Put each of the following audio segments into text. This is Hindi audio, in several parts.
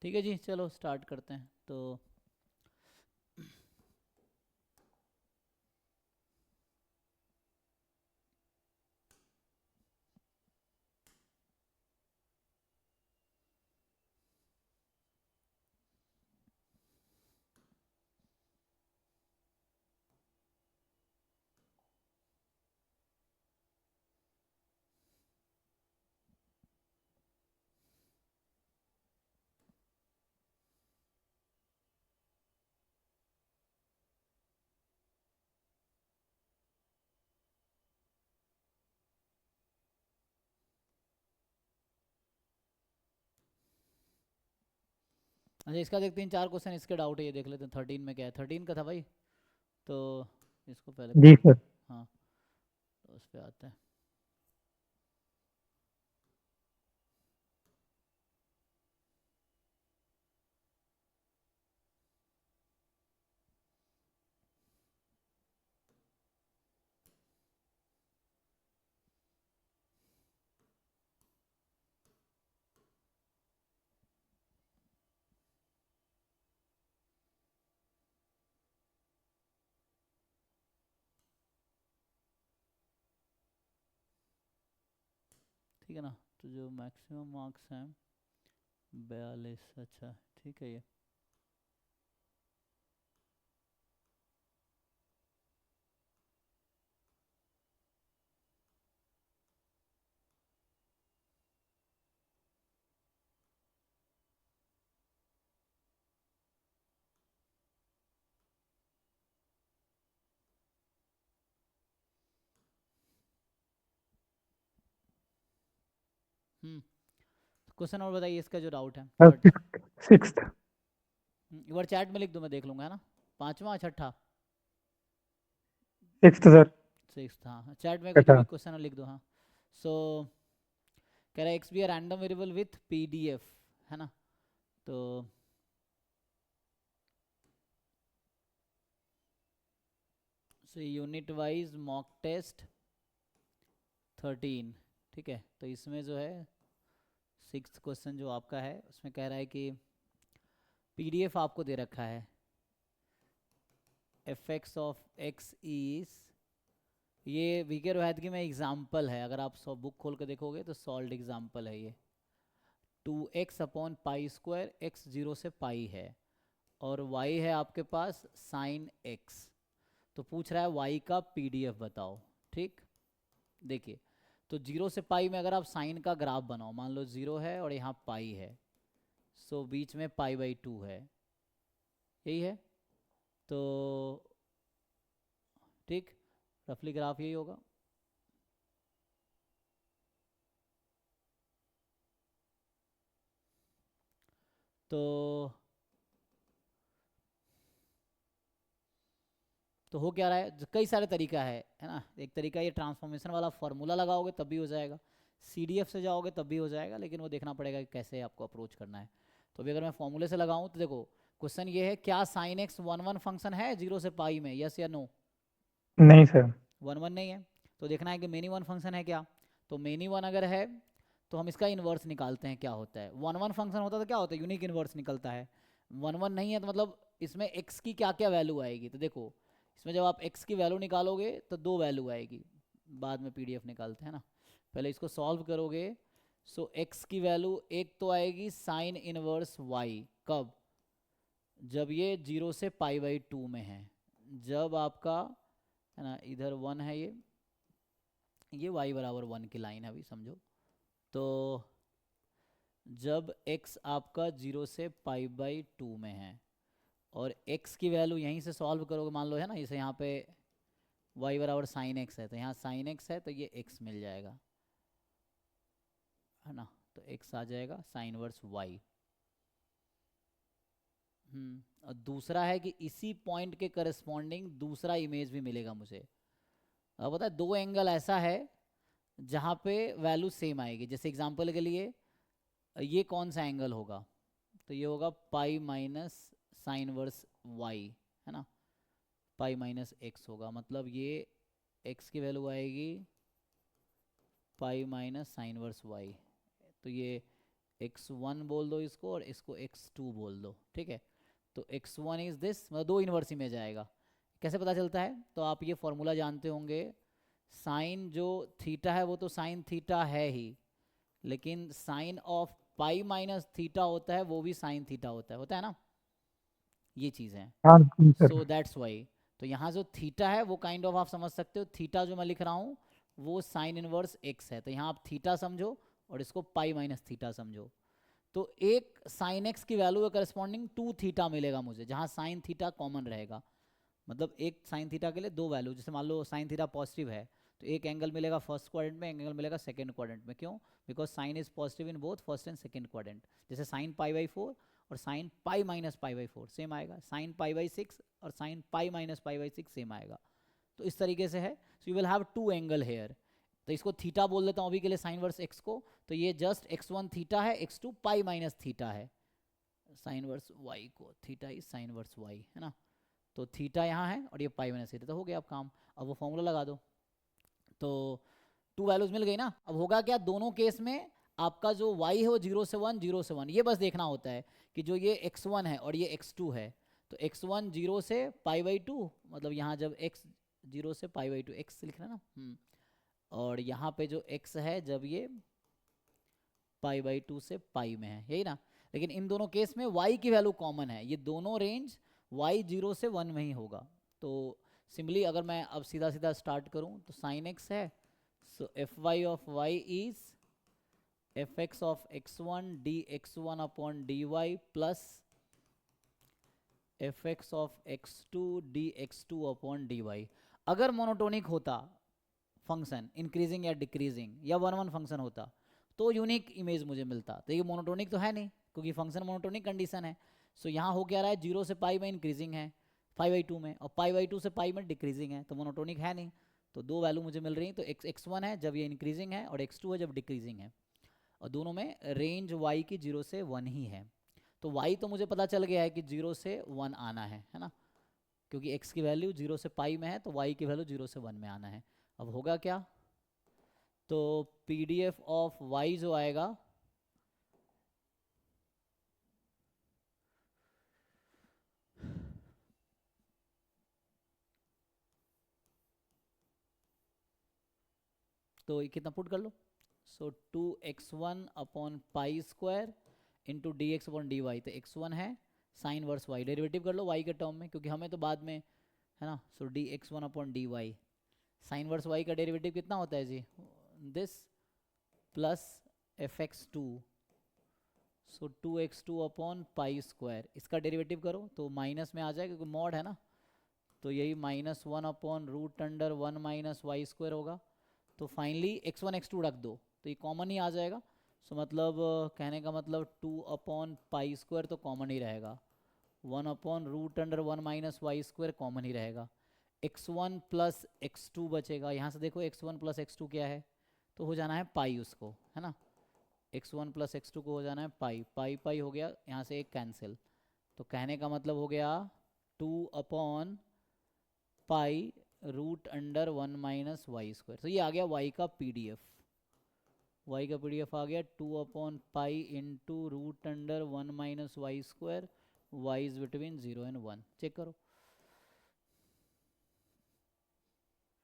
ठीक है जी, चलो स्टार्ट करते हैं। तो अच्छा, इसका देखते हैं, 4 क्वेश्चन इसके डाउट है, ये देख लेते हैं 13 में क्या है। 13 का था भाई, तो इसको पहले कर जी लेते सर। हैं। हाँ, तो उस पर आते हैं। ठीक है ना, तो जो मैक्सिमम मार्क्स हैं 42। अच्छा, ठीक है ये। क्वेश्चन और बताइए इसका जो डाउट है। Sir third, sixth. एक बार चैट में लिख दो, मैं देख लूंगा, है ना। पांचवा छठा? Sixth sir. सिक्स, हाँ चैट में जो भी अच्छा। क्वेश्चन लिख दो। हाँ, सो कह रहा है x be are random variable with PDF, है ना। तो यूनिट वाइज मॉक टेस्ट 13, ठीक है। तो इसमें जो है सिक्स क्वेश्चन जो आपका है उसमें कह रहा है कि पीडीएफ आपको दे रखा है, F X of x is, ये वीके रोहतगी में एग्जाम्पल है, अगर आप सब बुक खोल के देखोगे तो सॉल्व एग्जाम्पल है ये। 2x upon pi square, x zero से पाई है, और y है आपके पास साइन x। तो पूछ रहा है y का पीडीएफ बताओ। ठीक, देखिए, तो जीरो से पाई में अगर आप साइन का ग्राफ बनाओ, मान लो जीरो है और यहाँ पाई है, सो बीच में पाई बाई 2 है, यही है। तो ठीक, रफली ग्राफ यही होगा। तो हो क्या रहा है, कई सारे तरीका है ना। एक तरीका ये ट्रांसफॉर्मेशन वाला फार्मूला लगाओगे तब भी हो जाएगा, सीडीएफ से जाओगे तब भी हो जाएगा, लेकिन वो देखना पड़ेगा कि कैसे आपको अप्रोच करना है। तो अभी अगर मैं फॉर्मूले से लगाऊं तो देखो, क्वेश्चन ये है, क्या sine x one one function है जीरो से पाई में, यस या नो? नहीं सर। वन वन नहीं है, तो देखना है कि मेनी वन फंक्शन है क्या। तो मेनी वन अगर है तो हम इसका इन्वर्स निकालते हैं, क्या होता है। वन वन फंक्शन होता है तो क्या होता है, यूनिक इन्वर्स निकलता है। वन वन नहीं है तो मतलब इसमें एक्स की क्या क्या वैल्यू आएगी, तो देखो इसमें जब आप एक्स की वैल्यू निकालोगे तो दो वैल्यू आएगी, बाद में पीडीएफ निकालते हैं ना। पहले इसको सॉल्व करोगे, सो एक्स की वैल्यू एक तो आएगी साइन इनवर्स वाई, कब, जब ये जीरो से पाई बाई 2 में है, जब आपका, है ना, इधर वन है, ये y बराबर 1 की लाइन है, अभी समझो। तो जब x आपका जीरो से पाई बाई 2 में है, और x की वैल्यू यहीं से सॉल्व करोगे, मान लो है ना, जैसे यहाँ पे y बराबर साइन एक्स है, तो यहाँ साइन एक्स है तो ये x मिल जाएगा, है ना। तो x आ जाएगा साइन वर्स y। और दूसरा है कि इसी पॉइंट के करस्पॉन्डिंग दूसरा इमेज भी मिलेगा मुझे। अब पता है, दो एंगल ऐसा है जहाँ पे वैल्यू सेम आएगी। जैसे एग्जांपल के लिए ये कौन सा एंगल होगा, तो ये होगा pi minus sine inverse y, है ना। पाई माइनस एक्स होगा, मतलब ये एक्स की वैल्यू आएगी pi minus sine inverse y. तो ये x1 बोल दो इसको और इसको x2 बोल दो, ठीक है। तो x1 इज दिस, मतलब दो इन्वर्स ही में जाएगा। कैसे पता चलता है, तो आप ये फॉर्मूला जानते होंगे, साइन जो थीटा है वो तो साइन थीटा है ही, लेकिन sine of pi minus theta होता है वो भी साइन थीटा होता है ना, ये चीज़ है। हाँ जी सो सर। दैट्स वाई, तो यहाँ जो थीटा है वो काइंड ऑफ आप समझ सकते हो, थीटा जो मैं लिख रहा हूँ वो साइन इनवर्स एक्स है, तो यहाँ आप थीटा समझो और इसको पाई माइनस थीटा समझो। तो एक साइन एक्स की वैल्यू के करस्पॉन्डिंग टू थीटा मिलेगा मुझे, जहाँ साइन थीटा कॉमन रहेगा। मतलब एक साइन थीटा के लिए दो वैल्यू, जैसे मान लो साइन थीटा पॉजिटिव है तो एक एंगल मिलेगा फर्स्ट क्वाड्रेंट में, एक एंगल मिलेगा सेकंड क्वाड्रेंट में। क्यों? Because sine is positive in both first and second quadrant. जैसे साइन पाई बाई 4 और sine pi minus pi by 4 same आएगा, साइन पाई बाई 6 और sine pi minus pi by 6 सेम आएगा। तो इस तरीके से है, so you will have two angle here. तो इसको थीटा बोल देता हूँ अभी के लिए साइन वर्स एक्स को, तो ये जस्ट x1 थीटा है, x2 पाई माइनस थीटा है। साइन वर्स y को theta is sine inverse y, है ना। तो थीटा यहाँ है और ये पाई माइनस थीटा, तो हो गया अब काम। अब वो फॉर्मूला लगा दो, तो टू वैल्यूज मिल गई ना। अब होगा क्या, दोनों केस में आपका जो y है वो 0 से 1 0 से 1, ये बस देखना होता है कि जो ये x1 है और ये x2 है, तो x1 0 से पाई बाई 2, मतलब यहाँ जब x 0 से पाई बाई 2 x लिखना ना, और यहाँ पे जो x है जब ये पाई बाई 2 से पाई में है, यही ना। लेकिन इन दोनों केस में y की वैल्यू कॉमन है, ये दोनों रेंज y 0 से 1 में ही होगा। तो सिंपली अगर मैं अब सीधा सीधा स्टार्ट करूं तो साइन x है, so F Y of Y is F X of x1 D x1 upon D Y plus F X of x2 D x2 upon D Y. अगर मोनोटोनिक होता फंक्शन, इंक्रीजिंग या डिक्रीजिंग या वन वन फंक्शन होता, तो यूनिक इमेज मुझे मिलता। तो ये मोनोटोनिक तो है नहीं क्योंकि फंक्शन मोनोटोनिक कंडीशन है। सो यहाँ हो क्या रहा है, 0 से पाई में इंक्रीजिंग है, पाई बाई 2 में, और पाई बाई 2 से पाई में डिक्रीजिंग है, तो मोनोटोनिक है नहीं। तो दो वैल्यू मुझे मिल रही हैं, तो x1 है जब ये इंक्रीजिंग है और x2 है जब डिक्रीजिंग है, और दोनों में रेंज y की 0 से 1 ही है। तो y तो मुझे पता चल गया है कि 0 से 1 आना है ना, क्योंकि x की वैल्यू 0 से पाई में है तो y की वैल्यू 0 से 1 में आना है। अब होगा क्या, तो PDF ऑफ y जो आएगा, तो ये कितना पुट कर लो, so 2x1 upon pi square into d x upon D y. तो x1 है साइन वर्स y, डेरिवेटिव कर लो y के टर्म में क्योंकि हमें तो बाद में है ना। So D x1 upon D Y, sine inverse y का डेरिवेटिव कितना होता है जी, this plus F X two, so 2x2 upon pi square, इसका डेरिवेटिव करो तो माइनस में आ जाए क्योंकि मॉड है ना, तो यही -1 upon root under 1 minus Y square होगा। तो फाइनली x1 x2 रख दो तो ये कॉमन ही आ जाएगा। सो मतलब कहने का मतलब 2 अपॉन पाई स्क्वायर तो कॉमन ही रहेगा, 1 upon root under 1 minus Y square common ही रहेगा, x1 प्लस x2 बचेगा। यहाँ से देखो x1 प्लस x2 क्या है, तो हो जाना है पाई उसको, है ना। x1 प्लस x2 को हो जाना है पाई, पाई पाई हो गया, यहाँ से एक कैंसिल। तो कहने का मतलब हो गया 2 upon pi root under 1 minus Y square. तो ये आ गया y का PDF, y का PDF आ गया 2 upon pi into root under 1 minus Y square, y is between 0 and 1। Check करो।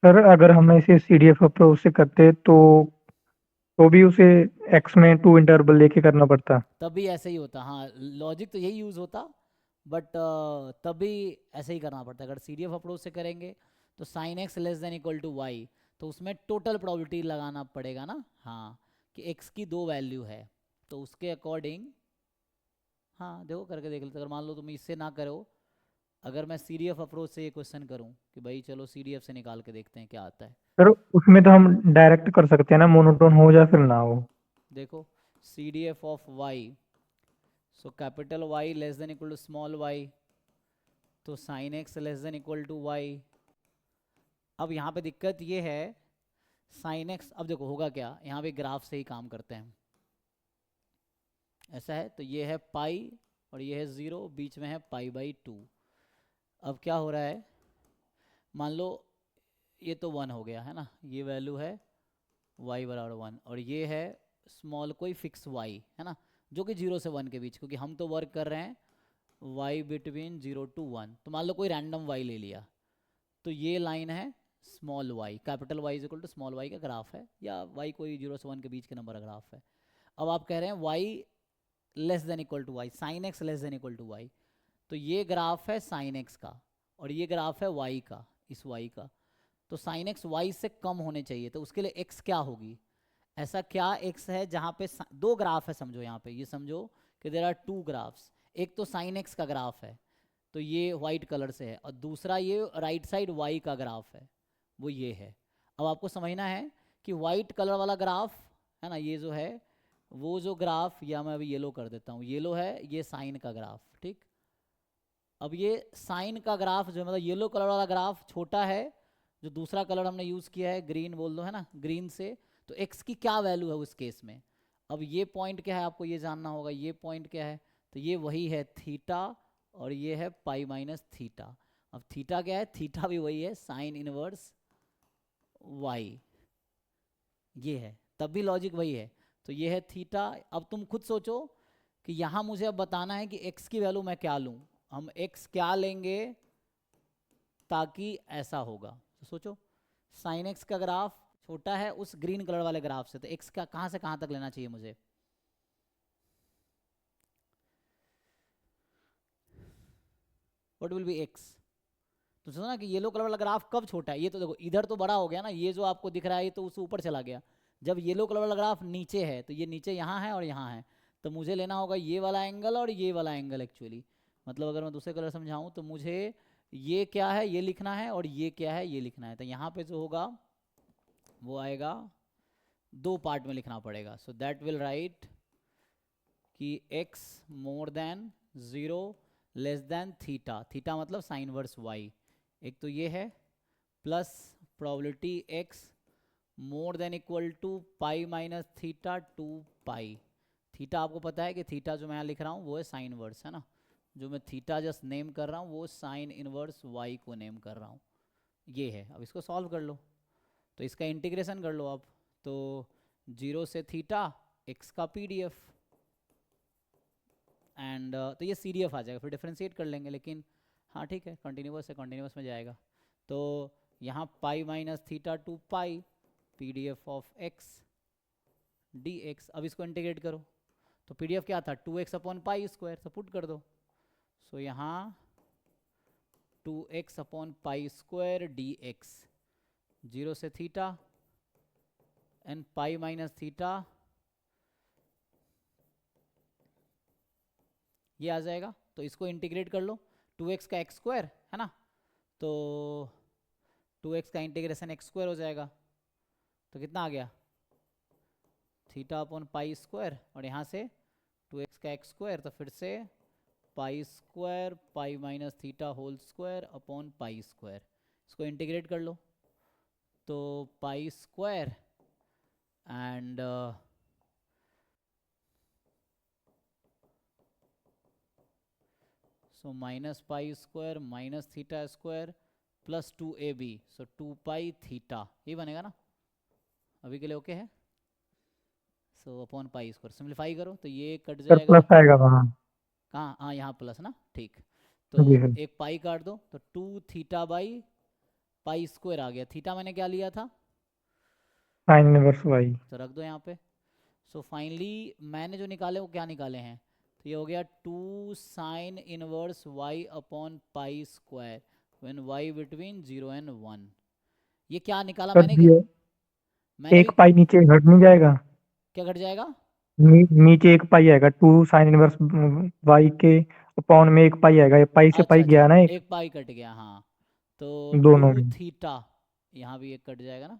सर अगर हम इसे CDF अप्रोच से करते तो भी उसे x में 2 इंटरवल लेके करना पड़ता। तब भी ऐसे ही होता, हाँ लॉजिक तो यही यूज़ होता, बट तब भी ऐसे ही करना पड़ता। अगर CDF अप्रोच से करेंगे तो sine x less than equal to y, तो उसमें टोटल प्रोबेबिलिटी लगाना पड़ेगा ना, हाँ, कि x की दो वैल्यू है, तो उसके अकॉर्डिंग, हाँ देखो करके देख लेते। अगर मान लो तुम इससे ना करो, अगर मैं CDF अप्रोच से ये क्वेश्चन करूं कि भाई चलो CDF से निकाल के देखते हैं क्या आता है। सर उसमें तो हम डायरेक्ट कर सकते हैं ना, मोनोटोन हो या फिर ना हो। देखो CDF of y, so capital Y less than equal to small y, तो sine x less than equal to y. अब यहाँ पे दिक्कत ये है, साइन एक्स, अब देखो होगा क्या, यहाँ पे ग्राफ से ही काम करते हैं, ऐसा है तो ये है पाई और ये है 0, बीच में है पाई बाई 2। अब क्या हो रहा है, मान लो ये तो 1 हो गया है ना, ये वैल्यू है y बराबर 1, और ये है स्मॉल कोई फिक्स y, है ना, जो कि 0 से 1 के बीच, क्योंकि हम तो वर्क कर रहे हैं y बिटवीन 0 to 1। तो मान लो कोई रैंडम y ले लिया, तो ये लाइन है small y, capital Y is equal to small y का ग्राफ है, या y कोई 0 से 1 के बीच के नंबर का ग्राफ है। अब आप कह रहे हैं y less than equal to y, sine x less than equal to y, तो ये ग्राफ है साइन x का और ये ग्राफ है y का, इस y का। तो साइन x y से कम होने चाहिए, तो उसके लिए x क्या होगी? ऐसा क्या x है जहाँ पे दो ग्राफ है, समझो यहाँ पे, ये समझो कि देयर आर टू ग्राफ्स। एक तो साइन x का ग्राफ है, तो ये वाइट कलर से है, और दूसरा ये राइट साइड y का ग्राफ है, वो ये है। अब आपको समझना है कि वाइट कलर वाला ग्राफ है ना, ये जो है वो जो ग्राफ, या मैं अभी येलो कर देता हूँ, येलो है ये साइन का ग्राफ, ठीक। अब ये साइन का ग्राफ जो मतलब येलो कलर वाला ग्राफ छोटा है, जो दूसरा कलर हमने यूज़ किया है ग्रीन बोल दो, है ना, ग्रीन से, तो x की क्या वैल्यू है उस केस में? अब ये पॉइंट क्या है आपको ये जानना होगा, ये पॉइंट क्या है, तो ये वही है थीटा, और ये है पाई माइनस थीटा। अब थीटा क्या है? थीटा भी वही है साइन इनवर्स y, ये है, तब भी लॉजिक वही है। तो ये है थीटा। अब तुम खुद सोचो कि यहाँ मुझे अब बताना है कि x की वैल्यू मैं क्या लूँ, हम x क्या लेंगे ताकि ऐसा होगा। तो सोचो साइन x का ग्राफ छोटा है उस ग्रीन कलर वाले ग्राफ से, तो x का कहाँ से कहाँ तक लेना चाहिए मुझे? What will be x? तो सोचो ना कि येलो कलर वाला ग्राफ कब छोटा है, ये तो देखो इधर तो बड़ा हो गया ना, ये जो आपको दिख रहा है ये तो उससे ऊपर चला गया। जब येलो कलर वाला ग्राफ नीचे है, तो ये नीचे यहाँ है और यहाँ है, तो मुझे लेना होगा ये वाला एंगल और ये वाला एंगल एक्चुअली। मतलब अगर मैं दूसरे कलर समझाऊँ तो मुझे ये क्या है ये लिखना है, और ये क्या है ये लिखना है। तो यहाँ पे जो होगा वो आएगा, दो पार्ट में लिखना पड़ेगा। सो दैट विल राइट कि x more than 0 less than theta, theta मतलब साइन वर्स y, एक तो ये है, plus probability x more than equal to pi minus theta to pi. Theta आपको पता है कि थीटा जो मैं यहाँ लिख रहा हूँ वो है साइन वर्स, है ना, जो मैं थीटा जस्ट नेम कर रहा हूँ वो साइन इनवर्स y को नेम कर रहा हूँ, ये है। अब इसको सॉल्व कर लो, तो इसका इंटीग्रेशन कर लो आप, तो 0 से थीटा x का PDF, एंड तो ये CDF आ जाएगा, फिर डिफ्रेंशिएट कर लेंगे, लेकिन हाँ ठीक है कंटिन्यूस है, कंटिन्यूस में जाएगा। तो यहाँ पाई minus theta to pi PDF of x dx। अब इसको इंटीग्रेट करो, तो PDF क्या था 2x अपॉन पाई स्क्वायर, तो पुट कर दो। सो यहाँ 2x upon pi square dx, 0 से theta and pi minus theta, ये आ जाएगा। तो इसको इंटीग्रेट कर लो, 2x का x स्क्वायर है ना, तो 2x का इंटीग्रेशन x स्क्वायर हो जाएगा, तो कितना आ गया थीटा अपॉन पाई स्क्वायर, और यहाँ से 2x का x स्क्वायर, तो फिर से pi square pi minus theta whole square upon pi square. इसको इंटीग्रेट कर लो, तो pi square and so minus pi square minus theta square plus 2ab, so 2 pi theta, ये बनेगा ना, अभी के लिए ओके है। So upon pi square simplify करो तो ये कट सर जाएगा, प्लस आएगा वहाँ। कहाँ, हाँ यहाँ प्लस ना, ठीक। जी तो सर। एक पाई काट दो, तो 2 थीटा बाई पाई स्क्वायर आ गया, थीटा मैंने क्या लिया था, साइन इनवर्स वाई। तो रख दो यहाँ पे। सो फाइनली मैंने जो निकाले वो क्या निकाले हैं, तो ये हो गया 2 sine inverse y upon pi square when y between 0 and 1। ये क्या निकाला सर मैंने जी, मैंने एक भी, पाई नीचे घट नहीं जाएगा? क्या घट जाएगा? नीचे एक पाई आएगा, 2 साइन इनवर्स वाई के अपॉन में एक पाई आएगा, ये पाई से अच्छा पाई गया अच्छा, ना एक, एक पाई कट गया, हाँ, तो दोनों 2 में। थीटा, यहाँ भी एक कट जाएगा ना,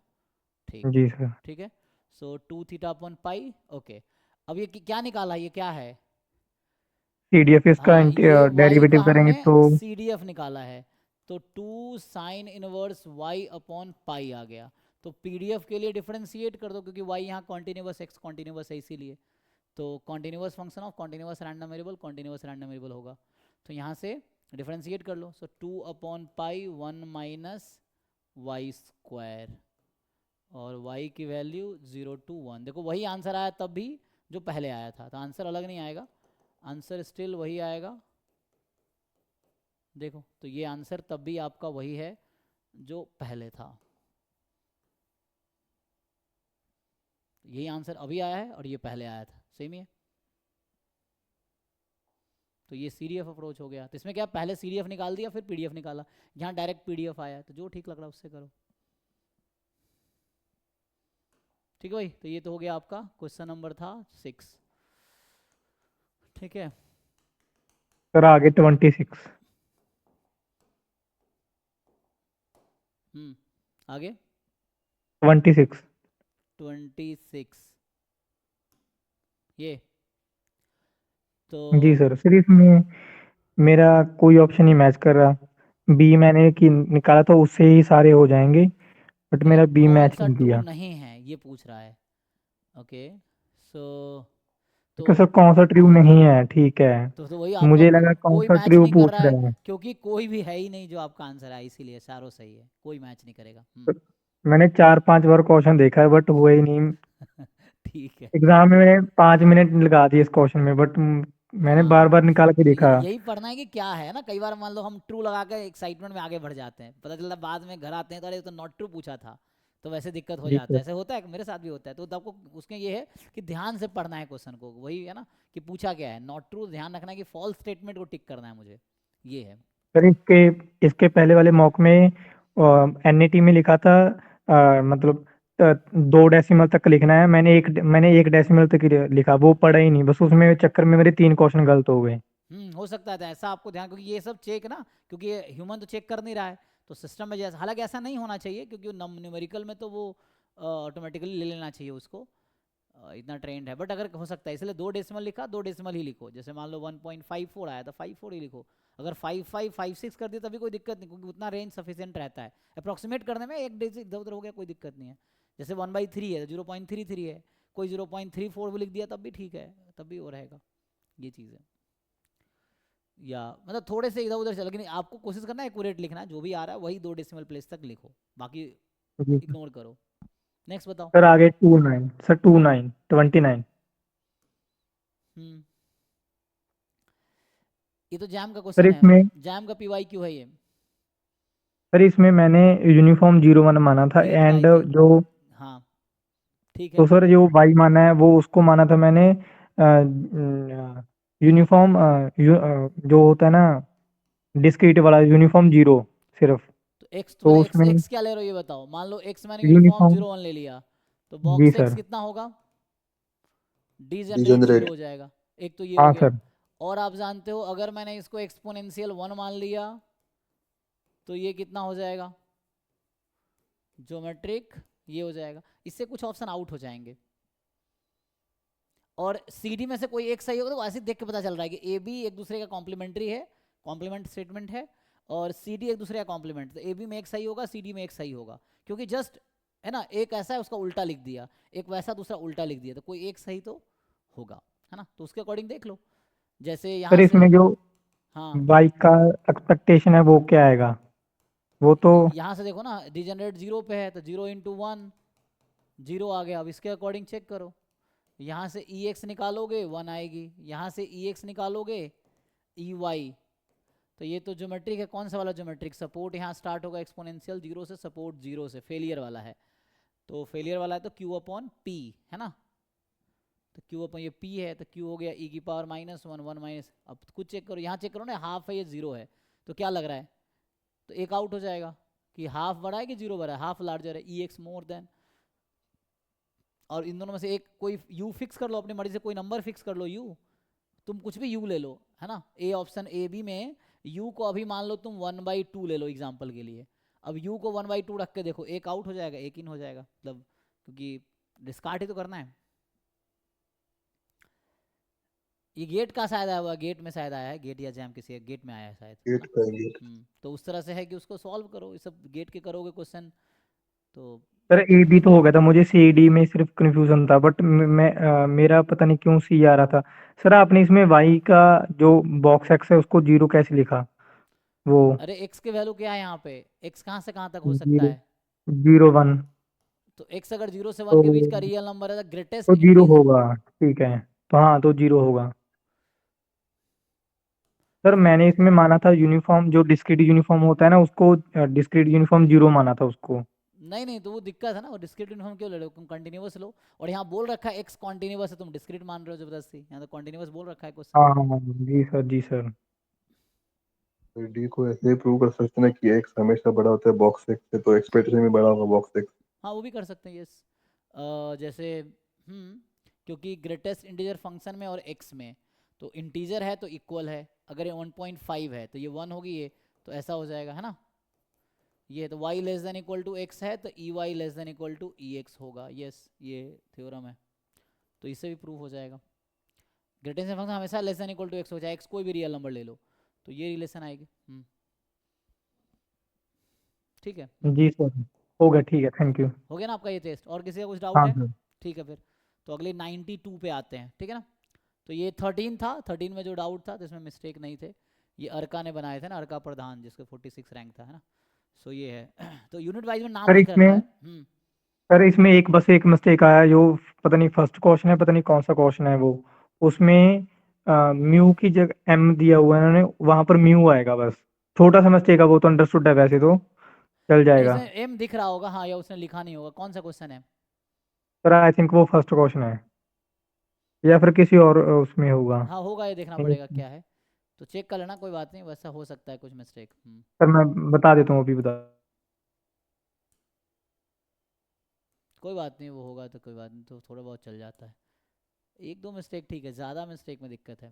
ठीक, जी सर। ठीक है। सो 2 थीटा अपॉन पाई, ओके। अब ये क्या निकाला, ये क्या है? CDF इसका हाँ ये y का डेरिवेटिव करेंगे हमने तो CDF निकाला है, तो 2 sine inverse y upon pi आ गया। तो PDF के लिए डिफरेंशिएट कर दो, क्योंकि y यहाँ कॉन्टिन्यूस x कॉन्टिन्यूस है इसीलिए, तो continuous function of continuous random variable continuous random variable होगा, तो यहाँ से डिफरेंशिएट कर लो। So 2 upon pi 1 minus Y square, और y की वैल्यू 0 to 1, देखो वही आंसर आया तब भी, जो पहले आया था, तो आंसर अलग नहीं आएगा, आंसर स्टिल वही आएगा। देखो तो ये आंसर तब भी आपका वही है जो पहले था, यही आंसर अभी आया है और ये पहले आया था, सेम ही है। तो ये सीडीएफ अप्रोच हो गया। तो इसमें क्या, पहले सीडीएफ निकाल दिया फिर पीडीएफ निकाला, यहाँ डायरेक्ट पीडीएफ आया, तो जो ठीक लग रहा है उससे करो। ठीक है भाई, तो ये तो हो गया आपका क्वेश्चन नंबर था 6। ठीक है, सर आगे 26। आगे 26। 26 ये तो जी सर इसमें मेरा कोई ऑप्शन नहीं मैच कर रहा। बी मैंने कि निकाला था उससे ही सारे हो जाएंगे, बट मतलब मेरा बी कौन मैच सा नहीं ट्रू किया। नहीं है ये पूछ रहा है। ओके, सो तो तो सर कौन सा ट्रू नहीं है, ठीक है। तो वही आपका मुझे लगा कौन कोई सा मैच ट्रू नहीं कर पूछ रहा है, रहा है। क्योंकि कोई भी है ही नहीं जो आपका आंसर है, इसीलिए सारों सही है, कोई मैच नहीं करेगा। तो मैंने 4-5 बार क्वेश्चन देखा है बट हुआ ही नहीं। ठीक है। एग्जाम में मैंने 5 मिनट लगा दिए इस क्वेश्चन में, बट मैंने बार हाँ, बार निकाल के तो देखा। यही पढ़ना है कि क्या है ना, कई बार मान लो हम ट्रू लगा के एक्साइटमेंट में आगे बढ़ जाते हैं, पता चलता है बाद में घर आते हैं तो अरे ये तो नॉट ट्रू पूछा था, तो वैसे दिक्कत हो जी जाता है, सर। ऐसे होता है, मेरे साथ भी होता है। तो आपको उसके ये है कि ध्यान से पढ़ना है क्वेश्चन को, वही है ना कि पूछा क्या है, नॉट ट्रू ध्यान रखना है कि फॉल्स स्टेटमेंट को टिक करना है मुझे, ये है। सर इसके इसके पहले वाले मॉक में एनईटी में लिखा था मतलब 2 डेसिमल तक लिखना है। मैंने 1 डेसिमल तक ही लिखा, वो पढ़ा ही नहीं, बस उसमें चक्कर में मेरे 3 क्वेश्चन गलत हो गए। हो सकता है ऐसा, आपको ध्यान, क्योंकि ये सब चेक ना, क्योंकि ये ह्यूमन तो चेक कर नहीं रहा है, तो सिस्टम में जैसा, हालांकि ऐसा नहीं होना चाहिए, क्योंकि न्यूमेरिकल में तो वो ऑटोमेटिकली ले लेना चाहिए उसको, इतना ट्रेंड है, बट अगर हो सकता है इसलिए 2 डेसिमल लिखा, 2 डेसिमल ही लिखो, जैसे मान लो 1.54 आया था 54 ही लिखो। अगर 5556 कर दिया तभी कोई दिक्कत नहीं, क्योंकि उतना रेंज सफिशियंट रहता है, अप्रोक्सीमेट करने में एक डेज इधर उधर हो गया कोई दिक्कत नहीं है। जैसे 1/3 है, 0.33 है, कोई 0.34 भी लिख दिया तब भी ठीक है, तब भी वो रहेगा, ये चीज़ है। या मतलब थोड़े से इधर उधर चल, लेकिन आपको कोशिश करना है एक्यूरेट लिखना है, जो भी आ रहा है वही 2 डेसिमल प्लेस तक लिखो, बाकी जी सर। इग्नोर करो। नेक्स्ट बताओ। सर आगे 29 सर, 29। हम्म ये तो जैम का सर क्वेश्चन है, इसमें जैम का पीवाई क्यों है ये, सर इसमें मैंने यूनिफॉर्म 01 माना था गेट का आई एंड थिंक। जो, हाँ ठीक तो है। सर जो वाई माना है वो उसको माना था मैंने यूनिफॉर्म जो होता है ना डिस्क्रीट वाला यूनिफॉर्म 0 सिर्फ। तो एक्स तो तो मतलब एक्स उसमें एक्स क्या ले रहे हो ये बताओ, मान लो एक्स मैंने यूनिफॉर्म यूनिफॉर्म, 01 ले लिया, तो जी बॉक्स एक्स सर। कितना होगा, डी जनरेट जीरो डिजनरेट। हो जाएगा, एक तो ये हो हाँ गया। सर। और आप जानते हो अगर मैंने इसको एक्सपोनेंशियल 1 मान लिया तो ये कितना हो जाएगा, ज्योमेट्रिक, ये हो जाएगा, इससे कुछ ऑप्शन आउट हो जाएंगे। और सी डी में से कोई एक सही होगा, तो ऐसे देख के पता चल रहा है कि ए बी एक दूसरे का कॉम्प्लीमेंट्री है, कॉम्प्लीमेंट स्टेटमेंट है, और सी डी एक दूसरे का कॉम्प्लीमेंट, तो ए बी में एक सही होगा, सी डी में एक सही होगा, क्योंकि जस्ट है ना, एक ऐसा है उसका उल्टा लिख दिया, एक वैसा दूसरा उल्टा लिख दिया, तो कोई एक सही तो होगा, है ना, तो उसके अकॉर्डिंग देख लो, जैसे सर यहाँ से। इसमें जो हाँ, वाई का एक्सपेक्टेशन है वो क्या आएगा, वो तो यहाँ से देखो ना, डिजनरेट जीरो पे है तो 0 × 1 जीरो आ गया, अब इसके अकॉर्डिंग चेक करो, यहाँ से ई एक्स निकालोगे 1 आएगी, यहाँ से ई एक्स निकालोगे ई वाई, तो ये तो ज्योमेट्रिक है, कौन सा वाला ज्योमेट्रिक, सपोर्ट यहाँ स्टार्ट होगा एक्सपोनेंशियल 0 से, सपोर्ट 0 से, फेलियर वाला है, तो फेलियर वाला है तो क्यू अपॉन पी, है ना, तो क्यू अपॉन ये पी है, तो क्यू हो गया ई की पावर -1 1 माइनस, अब कुछ चेक करो, यहाँ चेक करो ना, हाफ है ये 0 है, तो क्या लग रहा है, तो एक आउट हो जाएगा कि हाफ बड़ा है कि 0 बड़ा है, हाफ लार्जर है, ई एक्स मोर देन, और इन दोनों में से एक कोई यू फिक्स कर लो अपनी मर्जी से, कोई नंबर फिक्स कर लो यू, तुम कुछ भी यू ले लो, है ना, ए ऑप्शन ए बी में यू को अभी मान लो तुम 1/2 ले लो एग्जाम्पल के लिए, अब यू को 1/2 रख के देखो, एक आउट हो जाएगा एक इन हो जाएगा, मतलब क्योंकि डिस्कार्ड ही तो करना है। ये गेट का शायद आया हुआ, गेट में शायद आया है, गेट या जैम किसी गेट में आया है शायद, है गेट ना। का है, गेट। तो उस तरह से है कि उसको सॉल्व करो, ये सब गेट के करोगे क्वेश्चन तो। सर ए बी तो हो गया था, मुझे सी डी में सिर्फ कंफ्यूजन था, बट मेरा पता नहीं क्यों सी आ रहा था। सर आपने इसमें वाई का जो बॉक्स एक्स है उसको 0 कैसे लिखा, वो अरे एक्स के वैल्यू क्या है यहाँ पे, एक्स कहाँ से कहाँ तक हो सकता 0, है, 01। तो x अगर 0 से 1 के बीच का तो रियल नंबर है तो ग्रेटेस्ट तो जीरो इंटीजर। होगा, ठीक है। तो हाँ, तो जीरो होगा। सर मैंने इसमें माना था यूनिफॉर्म, जो डिस्क्रीट यूनिफॉर्म होता है ना उसको, डिस्क्रीट यूनिफॉर्म जीरो माना था उसको। नहीं नहीं, तो वो दिक्कत है ना, वो डिस्क्रीट यूनिफॉर्म क्यों ले रहे हो तुम, कंटिन्यूअस लो। और यहाँ बोल रखा है x कॉन्टिन्यूअस है, तुम डिस्क्रीट मान रहे हो जबरदस्ती, यहाँ तो कॉन्टिन्यूअस बोल रखा है क्वेश्चन हाँ में। हाँ हाँ, जी सर, जी सर। तो डी को ऐसे ही प्रूव कर सकते हैं ना कि एक्स हमेशा बड़ा होता है बॉक्स एक्स से, तो एक्सपेक्टेशन भी बड़ा होगा बॉक्स एक्स। हाँ वो भी कर सकते हैं, यस। जैसे क्योंकि ग्रेटेस्ट इंटीजर फंक्शन में और एक्स में, तो इंटीजर है तो इक्वल है, अगर ये 1.5 है तो ये 1 होगी, ये तो ऐसा हो जाएगा है ना। ये तो y less than equal to x है तो E y less than equal to E x होगा, यस ये थ्योरम है। तो इससे भी प्रूव हो जाएगा, ग्रेटेस्ट फंक्शन हमेशा less than equal to x हो जाए, एक्स कोई भी रियल नंबर ले लो तो ये रिलेशन आएगी। ठीक है, जी सर, हो गया, ठीक है, थैंक यू। हो गया ना आपका ये टेस्ट, और किसी का कुछ डाउट हाँ है? सर। ठीक है फिर, तो अगले 92 पे आते हैं, ठीक है ना। तो ये 13 था, 13 में जो डाउट था तो इसमें मिस्टेक नहीं थे, ये अर्का ने बनाए थे ना, अर्का प्रधान जिसका 46 रैंक था, है ना। सो ये है तो यूनिट वाइज में नाम सर लिख रखा इसमें है। सर इसमें एक बस एक मिस्टेक आया, जो पता नहीं फर्स्ट क्वेश्चन है, पता नहीं कौन सा क्वेश्चन है वो, उसमें म्यू की जगह एम दिया हुआ है इन्होंने, वहां पर म्यू आएगा बस। छोटा सा मिस्टेक है, वो तो अंडरस्टूड है, वैसे तो चल नहीं जाएगा। इसमें एम दिख रहा होगा, हाँ, या उसने लिखा नहीं होगा, कौन सा क्वेश्चन है? सर आई थिंक वो फर्स्ट क्वेश्चन है, या फिर किसी और उसमें होगा। हाँ होगा, ये देखना नहीं, पड़ेगा क्या है, तो चेक कर लेना, कोई बात नहीं, वैसा हो सकता है कुछ मिस्टेक। सर मैं बता देता हूँ, अभी बता। कोई बात नहीं, वो होगा तो कोई बात नहीं, तो थोड़ा बहुत चल जाता है, एक दो मिस्टेक ठीक है, ज़्यादा मिस्टेक में दिक्कत है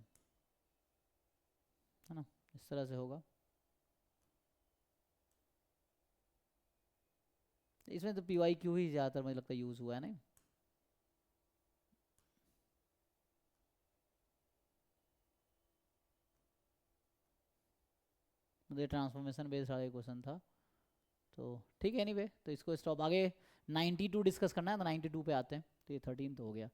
ना, इस तरह से होगा। इसमें तो पी वाई क्यू ही ज़्यादातर मुझे लगता है यूज़ हुआ है ना। मुझे ट्रांसफॉर्मेशन बेस्ड वाला क्वेश्चन था, तो ठीक है, एनीवे तो इसको स्टॉप, आगे 92 डिस्कस करना है, तो 92 पे आते हैं, तो ये 13 तो हो गया।